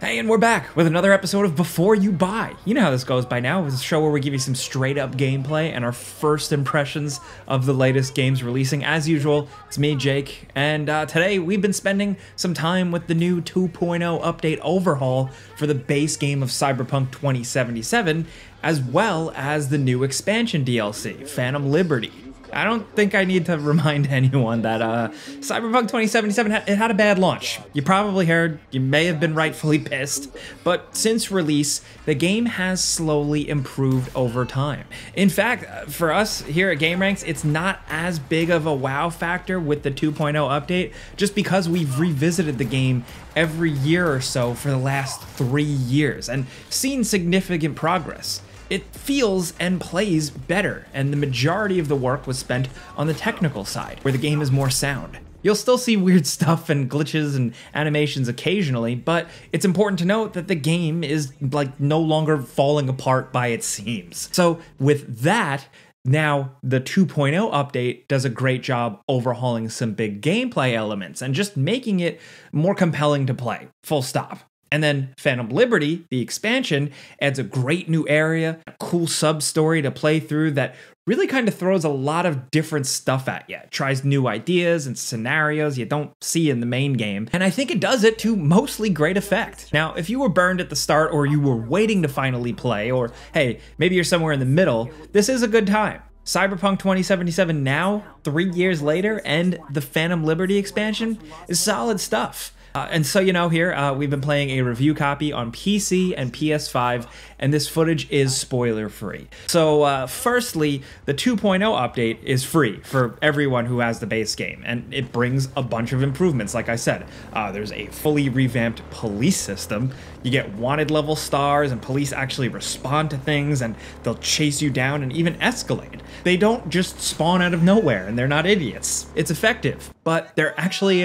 Hey, and we're back with another episode of Before You Buy. You know how this goes by now. It's a show where we give you some straight up gameplay and our first impressions of the latest games releasing. As usual, it's me, Jake, and today we've been spending some time with the new 2.0 update overhaul for the base game of Cyberpunk 2077, as well as the new expansion DLC, Phantom Liberty. I don't think I need to remind anyone that Cyberpunk 2077 it had a bad launch. You probably heard, you may have been rightfully pissed, but since release, the game has slowly improved over time. In fact, for us here at gameranx, it's not as big of a wow factor with the 2.0 update, just because we've revisited the game every year or so for the last 3 years and seen significant progress. It feels and plays better, and the majority of the work was spent on the technical side, where the game is more sound. You'll still see weird stuff and glitches and animations occasionally, but it's important to note that the game is no longer falling apart by its seams. So with that, now the 2.0 update does a great job overhauling some big gameplay elements and just making it more compelling to play, full stop. And then Phantom Liberty, the expansion, adds a great new area, a cool sub-story to play through that really kind of throws a lot of different stuff at you. It tries new ideas and scenarios you don't see in the main game, and I think it does it to mostly great effect. Now, if you were burned at the start or you were waiting to finally play, or hey, maybe you're somewhere in the middle, this is a good time. Cyberpunk 2077 now, 3 years later, and the Phantom Liberty expansion is solid stuff. And so, you know, here, we've been playing a review copy on PC and PS5, and this footage is spoiler-free. So, firstly, the 2.0 update is free for everyone who has the base game, and it brings a bunch of improvements, like I said. There's a fully revamped police system. You get wanted level stars, and police actually respond to things, and they'll chase you down and even escalate. They don't just spawn out of nowhere, and they're not idiots. It's effective, but they're actually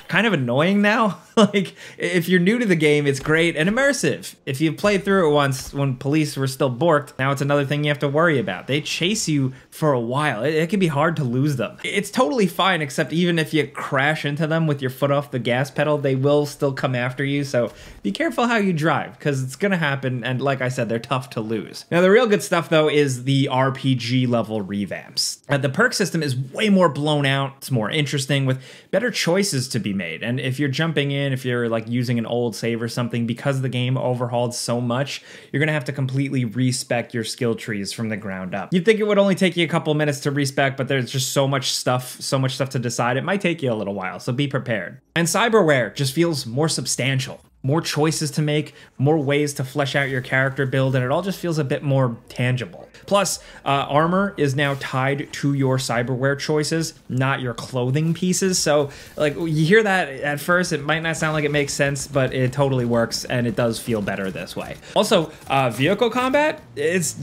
kind of annoying now. Like, if you're new to the game, it's great and immersive. If you've played through it once when police were still borked, now it's another thing you have to worry about. They chase you for a while. It can be hard to lose them. It's totally fine, except even if you crash into them with your foot off the gas pedal, they will still come after you, so be careful how you drive, because it's gonna happen, and like I said, they're tough to lose. Now, the real good stuff, though, is the RPG level revamps. The perk system is way more blown out, it's more interesting, with better choices to be made, and if you're jumping in, if you're like using an old save or something, because the game overhauled so much, you're gonna have to completely respec your skill trees from the ground up. You'd think it would only take you a couple minutes to respec, but there's just so much stuff to decide. It might take you a little while, so be prepared. And Cyberware just feels more substantial. More choices to make, more ways to flesh out your character build, and it all just feels a bit more tangible. Plus, armor is now tied to your cyberware choices, not your clothing pieces. So, like, you hear that at first, it might not sound like it makes sense, but it totally works, and it does feel better this way. Also, vehicle combat, it's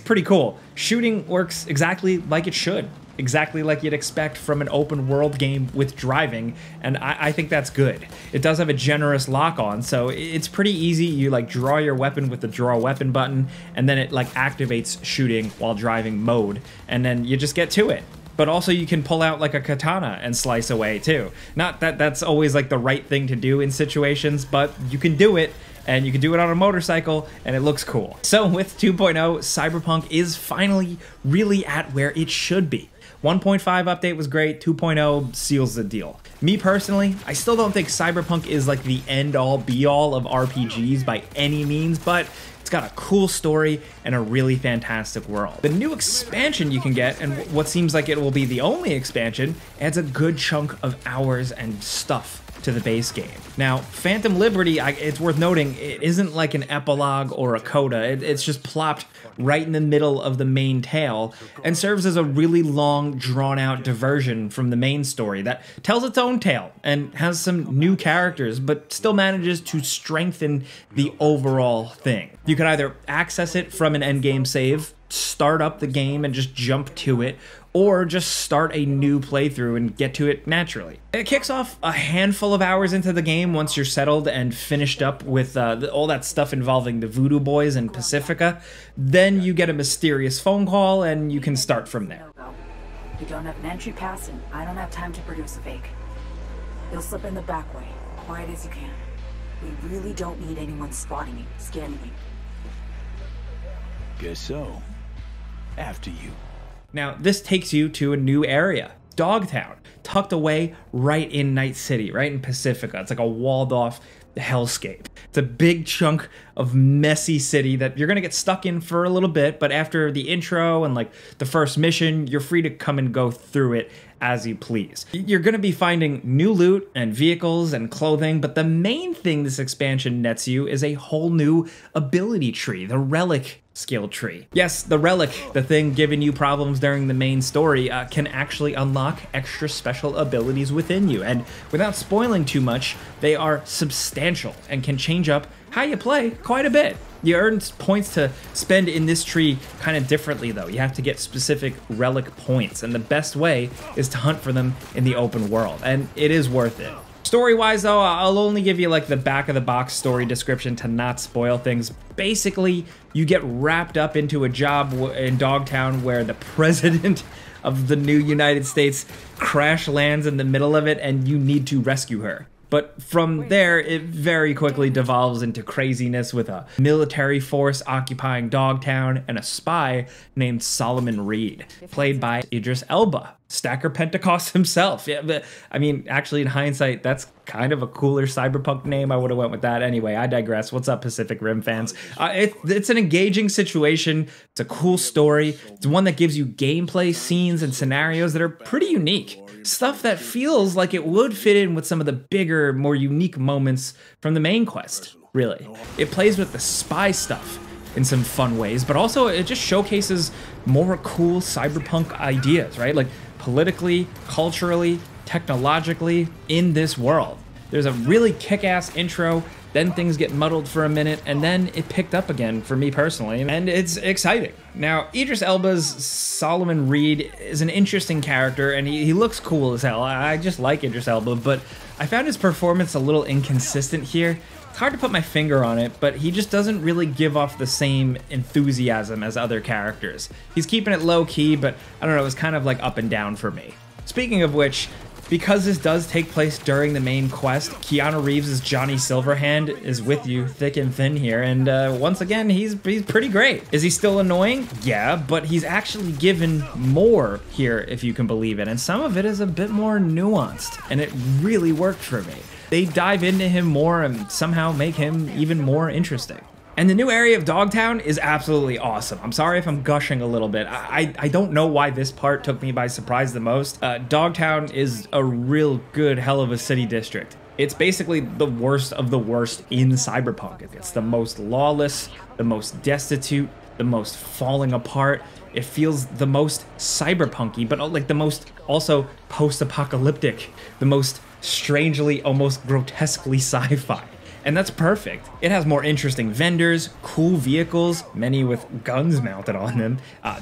pretty cool. Shooting works exactly like it should. Exactly like you'd expect from an open world game with driving, and I think that's good. It does have a generous lock-on, so it's pretty easy. You like draw your weapon with the draw weapon button, and then it like activates shooting while driving mode, and then you just get to it. But also you can pull out like a katana and slice away too. Not that that's always like the right thing to do in situations, but you can do it. And you can do it on a motorcycle, and it looks cool. So with 2.0, Cyberpunk is finally really at where it should be. 1.5 update was great, 2.0 seals the deal. Me personally, I still don't think Cyberpunk is like the end-all be-all of RPGs by any means, but it's got a cool story and a really fantastic world. The new expansion you can get, and what seems like it will be the only expansion, adds a good chunk of hours and stuff to the base game. Now, Phantom Liberty, it's worth noting, it isn't like an epilogue or a coda. It's just plopped right in the middle of the main tale and serves as a really long, drawn-out diversion from the main story that tells its own tale and has some new characters, but still manages to strengthen the overall thing. You can either access it from an endgame save, start up the game and just jump to it, or just start a new playthrough and get to it naturally. It kicks off a handful of hours into the game once you're settled and finished up with all that stuff involving the Voodoo Boys and Pacifica. Then you get a mysterious phone call and you can start from there. You don't have an entry pass and I don't have time to produce a fake. You'll slip in the back way, quiet as you can. We really don't need anyone spotting you, scanning you. Guess so. After you. Now, this takes you to a new area, Dogtown, tucked away right in Night City, right in Pacifica. It's like a walled off hellscape. It's a big chunk of messy city that you're gonna get stuck in for a little bit, but after the intro and like the first mission, you're free to come and go through it as you please. You're gonna be finding new loot and vehicles and clothing, but the main thing this expansion nets you is a whole new ability tree, the relic skill tree. Yes, the relic, the thing giving you problems during the main story, can actually unlock extra special abilities within you, and without spoiling too much, they are substantial and can change up how you play quite a bit. You earn points to spend in this tree kind of differently though. You have to get specific relic points, and the best way is to hunt for them in the open world, and it is worth it. Story-wise though, I'll only give you like the back of the box story description to not spoil things. Basically, you get wrapped up into a job in Dogtown where the president of the new United States crash lands in the middle of it and you need to rescue her. But from there, it very quickly devolves into craziness with a military force occupying Dogtown and a spy named Solomon Reed, played by Idris Elba, Stacker Pentecost himself. Yeah, but I mean, actually, in hindsight, that's kind of a cooler Cyberpunk name. I would have went with that. Anyway, I digress. What's up, Pacific Rim fans? It's an engaging situation. It's a cool story. It's one that gives you gameplay scenes and scenarios that are pretty unique. Stuff that feels like it would fit in with some of the bigger, more unique moments from the main quest, really. It plays with the spy stuff in some fun ways, but also it just showcases more cool cyberpunk ideas, right? Like politically, culturally, technologically, in this world. There's a really kick-ass intro, then things get muddled for a minute, and then it picked up again for me personally, and it's exciting. Now, Idris Elba's Solomon Reed is an interesting character, and he looks cool as hell. I just like Idris Elba, but I found his performance a little inconsistent here. It's hard to put my finger on it, but he just doesn't really give off the same enthusiasm as other characters. He's keeping it low-key, but I don't know, it was kind of like up and down for me. Speaking of which, because this does take place during the main quest, Keanu Reeves' Johnny Silverhand is with you thick and thin here, and once again, he's pretty great. Is he still annoying? Yeah, but he's actually given more here, if you can believe it, and some of it is a bit more nuanced, and it really worked for me. They dive into him more and somehow make him even more interesting. And the new area of Dogtown is absolutely awesome. I'm sorry if I'm gushing a little bit. I don't know why this part took me by surprise the most. Dogtown is a real good hell of a city district. It's basically the worst of the worst in Cyberpunk. It's the most lawless, the most destitute, the most falling apart. It feels the most cyberpunky, but like the most also post-apocalyptic, the most strangely, almost grotesquely sci-fi. And that's perfect. It has more interesting vendors, cool vehicles, many with guns mounted on them,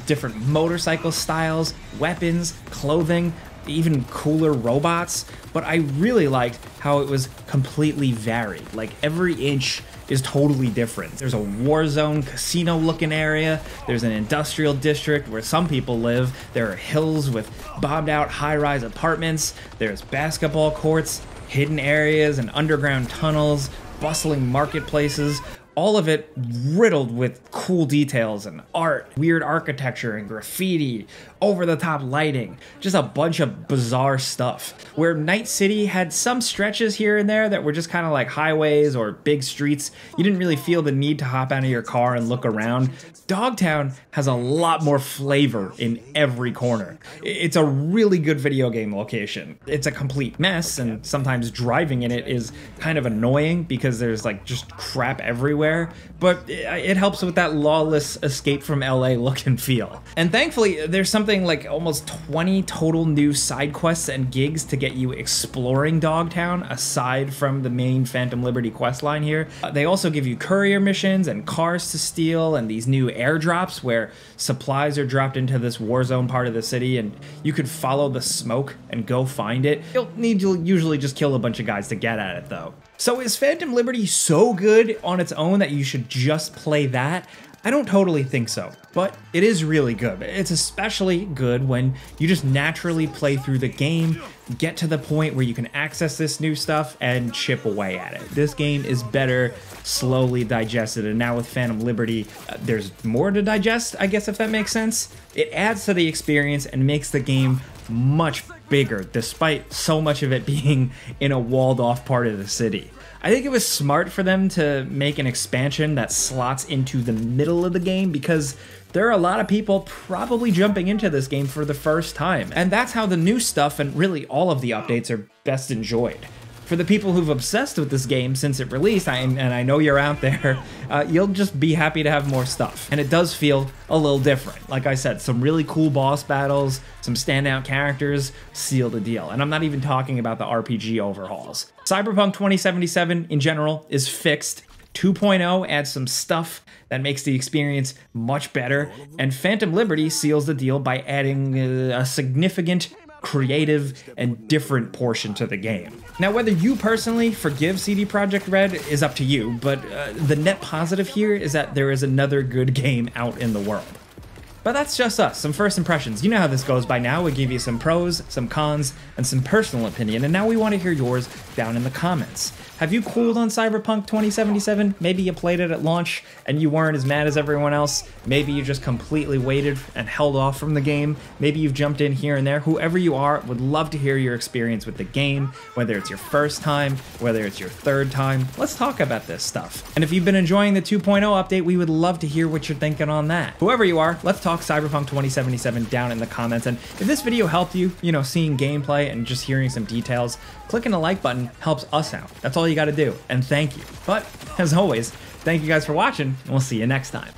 different motorcycle styles, weapons, clothing, even cooler robots. But I really liked how it was completely varied. Like every inch is totally different. There's a war zone casino looking area. There's an industrial district where some people live. There are hills with bombed out high-rise apartments. There's basketball courts, hidden areas and underground tunnels, bustling marketplaces, all of it riddled with cool details and art, weird architecture and graffiti, over-the-top lighting, just a bunch of bizarre stuff. Where Night City had some stretches here and there that were just kind of like highways or big streets, you didn't really feel the need to hop out of your car and look around. Dogtown has a lot more flavor in every corner. It's a really good video game location. It's a complete mess, and sometimes driving in it is kind of annoying because there's like just crap everywhere, but it helps with that lawless escape from LA look and feel. And thankfully, there's something like almost 20 total new side quests and gigs to get you exploring Dogtown aside from the main Phantom Liberty questline here. They also give you courier missions and cars to steal and these new airdrops where supplies are dropped into this war zone part of the city and you could follow the smoke and go find it. You'll need to usually just kill a bunch of guys to get at it though. So is Phantom Liberty so good on its own that you should just play that? I don't totally think so, but it is really good. It's especially good when you just naturally play through the game, get to the point where you can access this new stuff and chip away at it. This game is better slowly digested, and now with Phantom Liberty, there's more to digest, I guess, if that makes sense. It adds to the experience and makes the game much bigger, despite so much of it being in a walled off part of the city. I think it was smart for them to make an expansion that slots into the middle of the game, because there are a lot of people probably jumping into this game for the first time. And that's how the new stuff and really all of the updates are best enjoyed. For the people who've obsessed with this game since it released, and I know you're out there, you'll just be happy to have more stuff. And it does feel a little different. Like I said, some really cool boss battles, some standout characters seal the deal. And I'm not even talking about the RPG overhauls. Cyberpunk 2077 in general is fixed. 2.0 adds some stuff that makes the experience much better, and Phantom Liberty seals the deal by adding a significant, creative, and different portion to the game. Now, whether you personally forgive CD Projekt Red is up to you, but the net positive here is that there is another good game out in the world. But that's just us, some first impressions. You know how this goes by now. We give you some pros, some cons, and some personal opinion, and now we want to hear yours down in the comments. Have you cooled on Cyberpunk 2077? Maybe you played it at launch and you weren't as mad as everyone else. Maybe you just completely waited and held off from the game. Maybe you've jumped in here and there. Whoever you are, would love to hear your experience with the game, whether it's your first time, whether it's your third time. Let's talk about this stuff. And if you've been enjoying the 2.0 update, we would love to hear what you're thinking on that. Whoever you are, let's talk Cyberpunk 2077 down in the comments. And if this video helped you, seeing gameplay and just hearing some details, clicking the like button helps us out. That's all you got to do, and thank you. But as always, thank you guys for watching, and we'll see you next time.